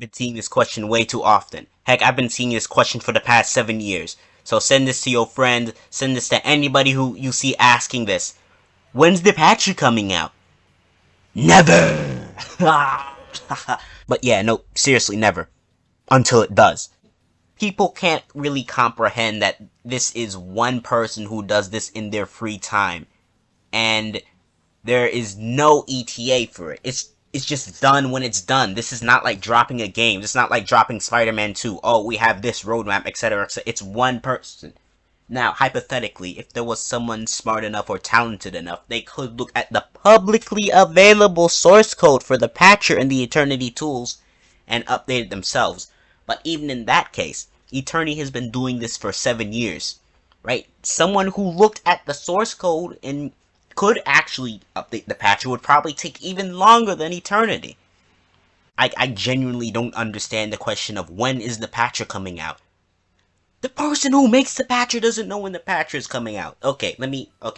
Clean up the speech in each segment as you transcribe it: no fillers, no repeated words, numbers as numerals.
been seeing this question way too often. Heck, I've been seeing this question for the past 7 years. So send this to your friend, send this to anybody who you see asking this. When's the patch coming out? Never! But yeah, no, seriously, never. Until it does. People can't really comprehend that this is one person who does this in their free time. And there is no ETA for it. It's just done when it's done. This is not like dropping a game. It's not like dropping Spider-Man 2. Oh, we have this roadmap, etc. It's one person. Now, hypothetically, if there was someone smart enough or talented enough, they could look at the publicly available source code for the patcher and the Eternity tools and update it themselves. But even in that case, Eternity has been doing this for 7 years, right? Someone who looked at the source code and could actually update the patcher would probably take even longer than Eternity. I genuinely don't understand the question of when is the patcher coming out. The person who makes the patcher doesn't know when the patcher is coming out. Okay,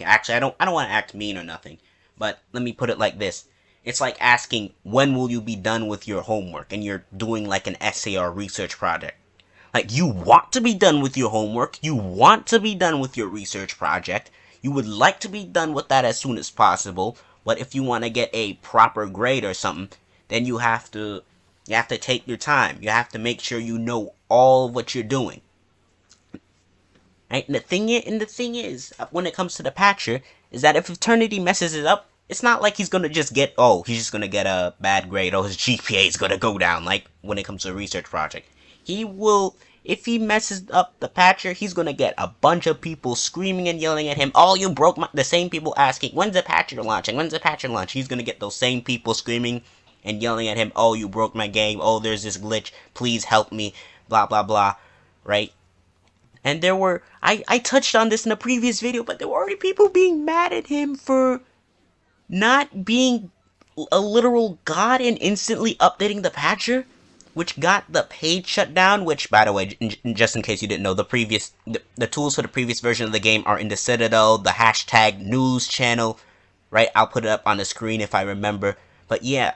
actually I don't want to act mean or nothing, but let me put it like this. It's like asking when will you be done with your homework and you're doing like an essay or research project. Like, you want to be done with your homework, you want to be done with your research project, you would like to be done with that as soon as possible, but if you want to get a proper grade or something, then you have to take your time. You have to make sure you know all of what you're doing. Right? And the thing is, when it comes to the patcher, is that if Eternity messes it up, it's not like he's gonna just get, he's just gonna get a bad grade, his GPA is gonna go down, like when it comes to a research project. He will, if he messes up the patcher, he's gonna get a bunch of people screaming and yelling at him. Oh, you broke the same people asking, when's the patcher launching? When's the patcher launch? He's gonna get those same people screaming and yelling at him. Oh, you broke my game. Oh, there's this glitch. Please help me. Blah, blah, blah. Right? And there were, I touched on this in a previous video, but there were already people being mad at him for not being a literal god and instantly updating the patcher, which got the page shut down, which, by the way, just in case you didn't know, the tools for the previous version of the game are in the Citadel, the hashtag news channel, right? I'll put it up on the screen if I remember. But yeah,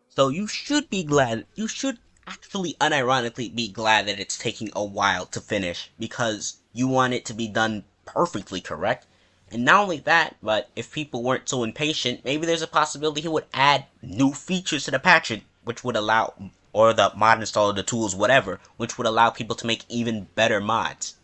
so you should be glad, you should actually unironically be glad that it's taking a while to finish, because you want it to be done perfectly correct. And not only that, but if people weren't so impatient, maybe there's a possibility he would add new features to the patch, which would allow, or the mod installer, the tools, whatever, which would allow people to make even better mods.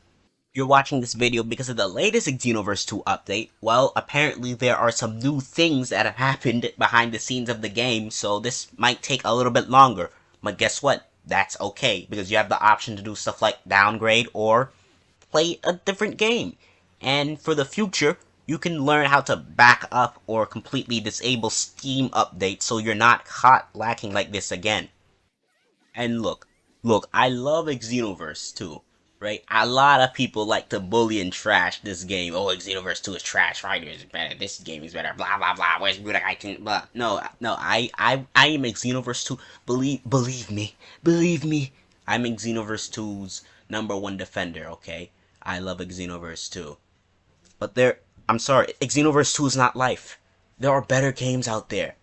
If you're watching this video because of the latest Xenoverse 2 update, well, apparently there are some new things that have happened behind the scenes of the game, so this might take a little bit longer. But guess what? That's okay, because you have the option to do stuff like downgrade or play a different game. And for the future, you can learn how to back up or completely disable Steam updates so you're not caught lacking like this again. And look, I love Xenoverse 2, right? A lot of people like to bully and trash this game. Oh, Xenoverse 2 is trash, Fighter is better, this game is better, blah, blah, blah, where's good, I can, blah. No, I am Xenoverse 2, believe me, I'm Xenoverse 2's #1 defender, okay? I love Xenoverse 2. But I'm sorry, Xenoverse 2 is not life. There are better games out there.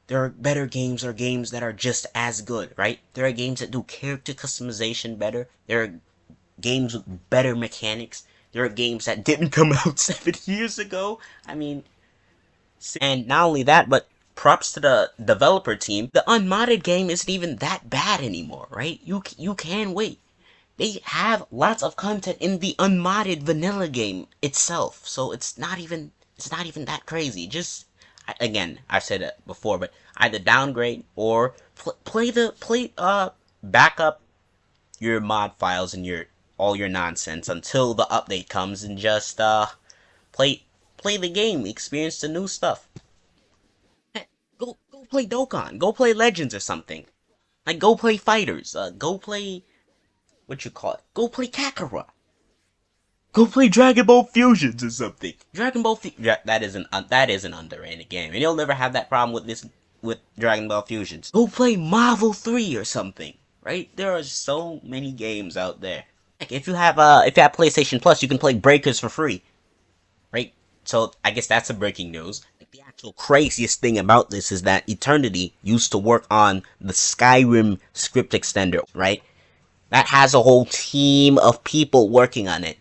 There are better games or games that are just as good, right? There are games that do character customization better. There are games with better mechanics. There are games that didn't come out 7 years ago. I mean, and not only that, but props to the developer team. The unmodded game isn't even that bad anymore, right? You can wait. They have lots of content in the unmodded vanilla game itself, so it's not even that crazy. Just, again, I've said it before, but either downgrade or back up your mod files and all your nonsense until the update comes, and just play the game, experience the new stuff. Heck, go play Dokkan, go play Legends or something. Like, go play Fighters, go play, go play Kakarot. Go play Dragon Ball Fusions or something. Dragon Ball that is an underrated game, and you'll never have that problem with Dragon Ball Fusions. Go play Marvel 3 or something, right? There are so many games out there. Like, if you have PlayStation Plus, you can play Breakers for free, right? So I guess that's a breaking news. the actual craziest thing about this is that Eternity used to work on the Skyrim script extender, right? That has a whole team of people working on it.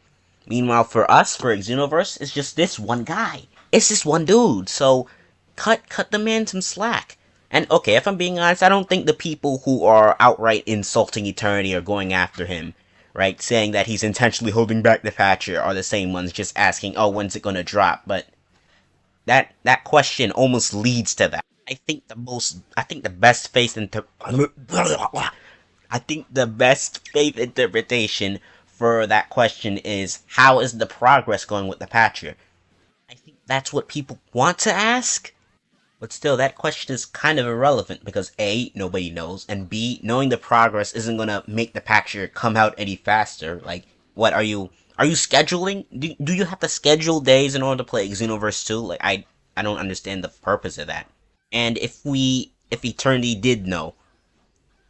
Meanwhile, for us, for Xenoverse, it's just this one guy. It's this one dude. So, cut the man some slack. And okay, if I'm being honest, I don't think the people who are outright insulting Eternity or going after him, right, saying that he's intentionally holding back the patcher, are the same ones just asking, "Oh, when's it gonna drop?" But that question almost leads to that. I think the best faith I think the best faith interpretation for that question is, how is the progress going with the patcher? I think that's what people want to ask. But still, that question is kind of irrelevant because A, nobody knows, and B, knowing the progress isn't gonna make the patcher come out any faster. Like, what are you scheduling? Do you have to schedule days in order to play Xenoverse 2? Like, I don't understand the purpose of that. And if Eternity did know,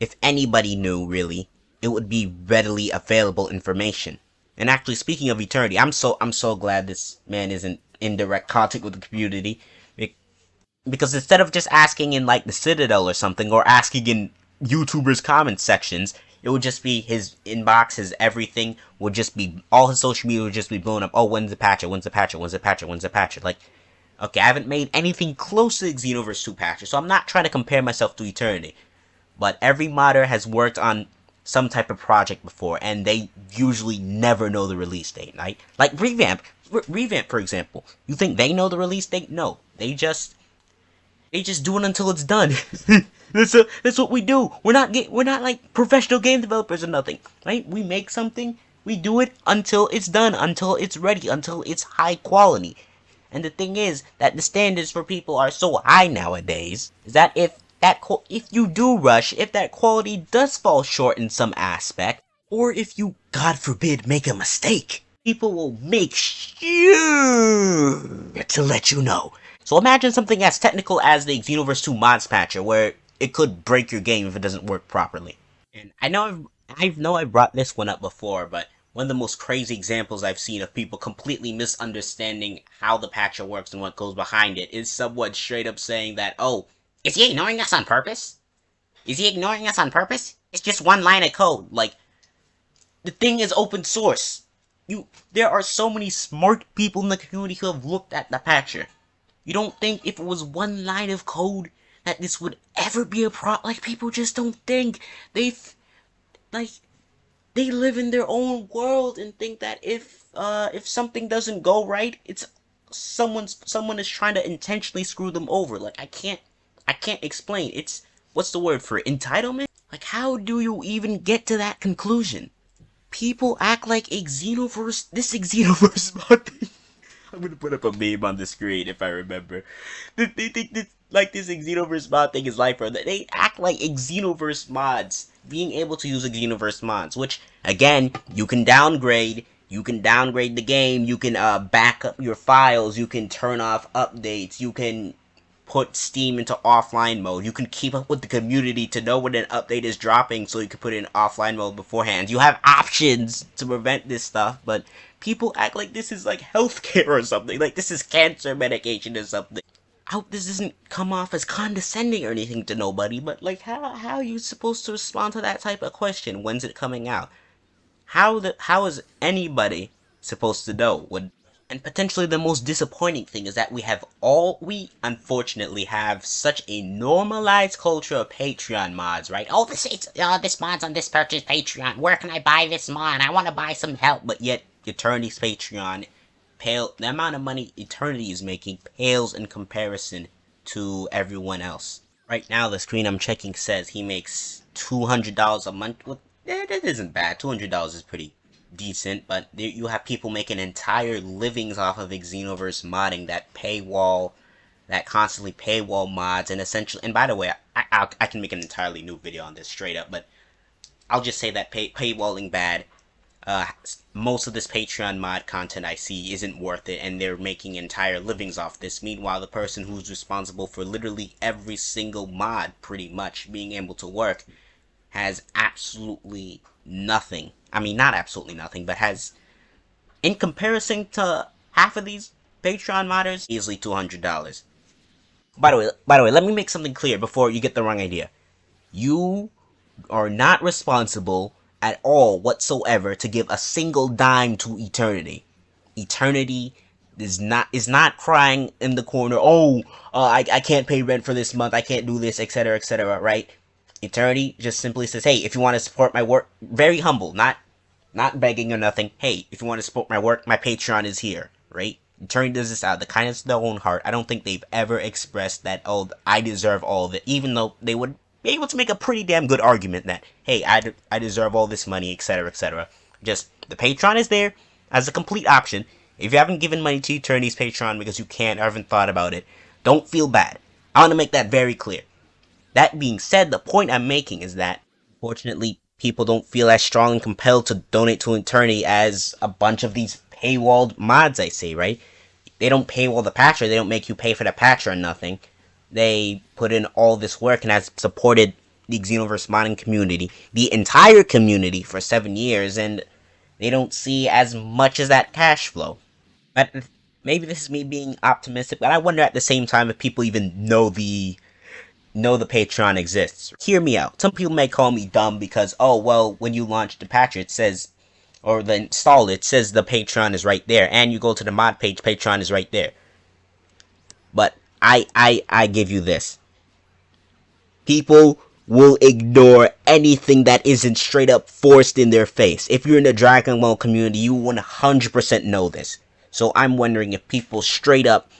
if anybody knew, really, it would be readily available information. And actually, speaking of Eternity, I'm so glad this man isn't in direct contact with the community, because instead of just asking in like the Citadel or something, or asking in YouTubers' comment sections, it would just be his inbox, his everything would just be, all his social media would just be blown up. Oh, when's the patcher? When's the patcher? When's the patcher? When's the patcher? Like, okay, I haven't made anything close to Xenoverse 2 patcher, so I'm not trying to compare myself to Eternity. But every modder has worked on some type of project before, and they usually never know the release date, right? Like Revamp, for example. You think they know the release date? No, they just do it until it's done. That's what we do. We're not like professional game developers or nothing, right? We make something, we do it until it's done, until it's ready, until it's high quality. And the thing is that the standards for people are so high nowadays, is that if you do rush, if that quality does fall short in some aspect, or if you, God forbid, make a mistake, people will make sure to let you know. So imagine something as technical as the Xenoverse 2 mods patcher, where it could break your game if it doesn't work properly. And I know I brought this one up before, but one of the most crazy examples I've seen of people completely misunderstanding how the patcher works and what goes behind it is someone straight up saying that, "Oh, is he ignoring us on purpose? Is he ignoring us on purpose? It's just one line of code." Like, the thing is open source. There are so many smart people in the community who have looked at the patcher. You don't think if it was one line of code that this would ever be a like, people just don't think. Like, they live in their own world and think that if something doesn't go right, it's someone is trying to intentionally screw them over. Like, I can't explain. It's, what's the word for it? Entitlement? Like, how do you even get to that conclusion? People act like this Xenoverse mod thing. I'm gonna put up a meme on the screen if I remember. They think this, like, this Xenoverse mod thing is life, bro. They act like Xenoverse mods, being able to use Xenoverse mods, which, again, you can downgrade the game, you can back up your files, you can turn off updates, you can put Steam into offline mode, you can keep up with the community to know when an update is dropping so you can put it in offline mode beforehand. You have options to prevent this stuff, but people act like this is like healthcare or something, like this is cancer medication or something. I hope this doesn't come off as condescending or anything to nobody, but like, how are you supposed to respond to that type of question? When's it coming out? How is anybody supposed to know when? And potentially the most disappointing thing is that we unfortunately have such a normalized culture of Patreon mods, right? Oh, this mod's on this purchase Patreon. Where can I buy this mod? I want to buy some help. But yet, Eternity's Patreon, the amount of money Eternity is making pales in comparison to everyone else. Right now, the screen I'm checking says he makes $200 a month. That isn't bad. $200 is pretty decent, but you have people making entire livings off of Xenoverse modding, that constantly paywall mods, and essentially, and by the way, I can make an entirely new video on this straight up, but I'll just say that paywalling bad. Most of this Patreon mod content I see isn't worth it, and they're making entire livings off this. Meanwhile, the person who's responsible for literally every single mod, pretty much, being able to work, has absolutely nothing. I mean, not absolutely nothing, but has, in comparison to half of these Patreon modders, easily $200. By the way, let me make something clear before you get the wrong idea. You are not responsible at all whatsoever to give a single dime to Eternity. Eternity is not crying in the corner. Oh, I can't pay rent for this month. I can't do this, etc., etc. Right? Eternity just simply says, hey, if you want to support my work, very humble, not begging or nothing. Hey, if you want to support my work, my Patreon is here. Right? Eternity does this out of the kindness of their own heart. I don't think they've ever expressed that, oh, I deserve all of it, even though they would be able to make a pretty damn good argument that, hey, I deserve all this money, etc., etc. Just, the Patreon is there as a complete option. If you haven't given money to Eternity's Patreon because you can't or haven't thought about it, don't feel bad. I want to make that very clear. That being said, the point I'm making is that, fortunately, people don't feel as strong and compelled to donate to Eternity as a bunch of these paywalled mods, I say, right? They don't paywall the patcher, they don't make you pay for the patcher or nothing. They put in all this work and has supported the Xenoverse modding community, the entire community, for 7 years, and they don't see as much as that cash flow. But maybe this is me being optimistic, but I wonder at the same time if people even know the Patreon exists. Hear me out. Some people may call me dumb because, oh, well, when you launch the patcher, it says, or the install, it says the Patreon is right there, and you go to the mod page, Patreon is right there. But I give you this. People will ignore anything that isn't straight up forced in their face. If you're in the Dragon Ball community, you 100% know this. So I'm wondering if people straight up,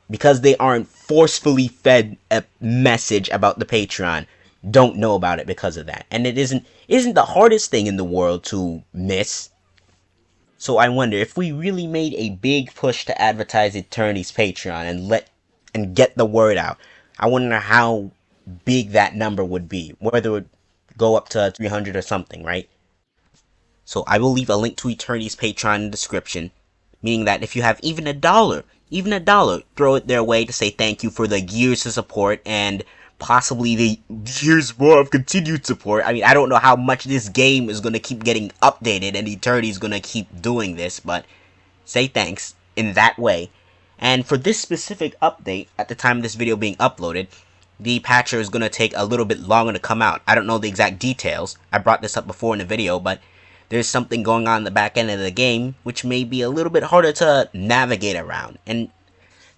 because they aren't forcefully fed a message about the Patreon, don't know about it because of that. And it isn't the hardest thing in the world to miss. So I wonder if we really made a big push to advertise Eternity's Patreon and get the word out. I wonder how big that number would be, whether it would go up to 300 or something, right? So I will leave a link to Eternity's Patreon in the description, meaning that if you have even a dollar, throw it their way to say thank you for the years of support and possibly the years more of continued support. I mean, I don't know how much this game is going to keep getting updated and Eternity is going to keep doing this, but say thanks in that way. And for this specific update, at the time of this video being uploaded, the patcher is going to take a little bit longer to come out. I don't know the exact details. I brought this up before in the video, but there's something going on in the back end of the game which may be a little bit harder to navigate around. And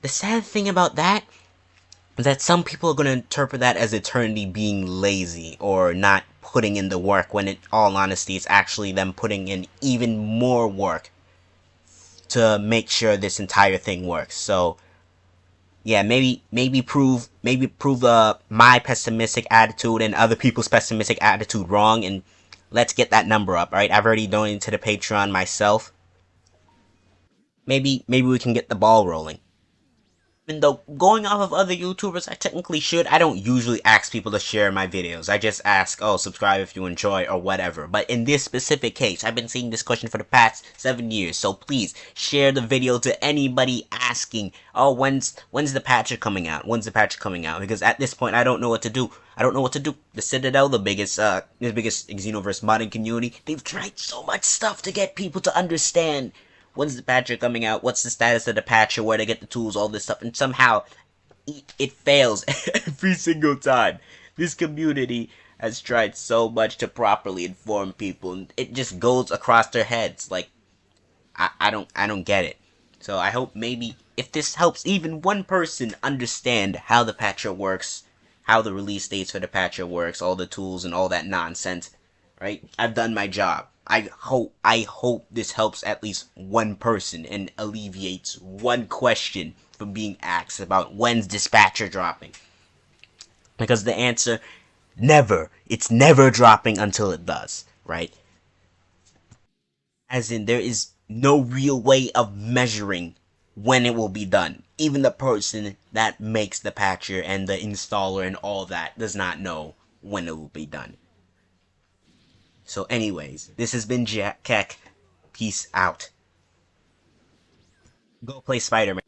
the sad thing about that is that some people are going to interpret that as Eternity being lazy or not putting in the work, when in all honesty it's actually them putting in even more work to make sure this entire thing works. So yeah, maybe prove my pessimistic attitude and other people's pessimistic attitude wrong, and let's get that number up. Right, I've already donated to the Patreon myself. Maybe we can get the ball rolling. Even though, going off of other YouTubers, I technically should. I don't usually ask people to share my videos. I just ask, oh, subscribe if you enjoy or whatever. But in this specific case, I've been seeing this question for the past 7 years. So please, share the video to anybody asking, oh, when's the patcher coming out? When's the patcher coming out? Because at this point, I don't know what to do. The Citadel, the biggest Xenoverse modding community, they've tried so much stuff to get people to understand when's the patcher coming out, what's the status of the patcher, where to get the tools, all this stuff, and somehow it fails every single time. This community has tried so much to properly inform people, and it just goes across their heads. Like, I don't get it. So I hope maybe if this helps even one person understand how the patcher works, how the release dates for the patcher works, all the tools and all that nonsense, right? I've done my job. I hope this helps at least one person and alleviates one question from being asked about when's Dispatcher dropping. Because the answer, never. It's never dropping until it does, right? As in, there is no real way of measuring when it will be done. Even the person that makes the patcher and the installer and all that does not know when it will be done. So anyways, this has been Jack Keck. Peace out. Go play Spider-Man.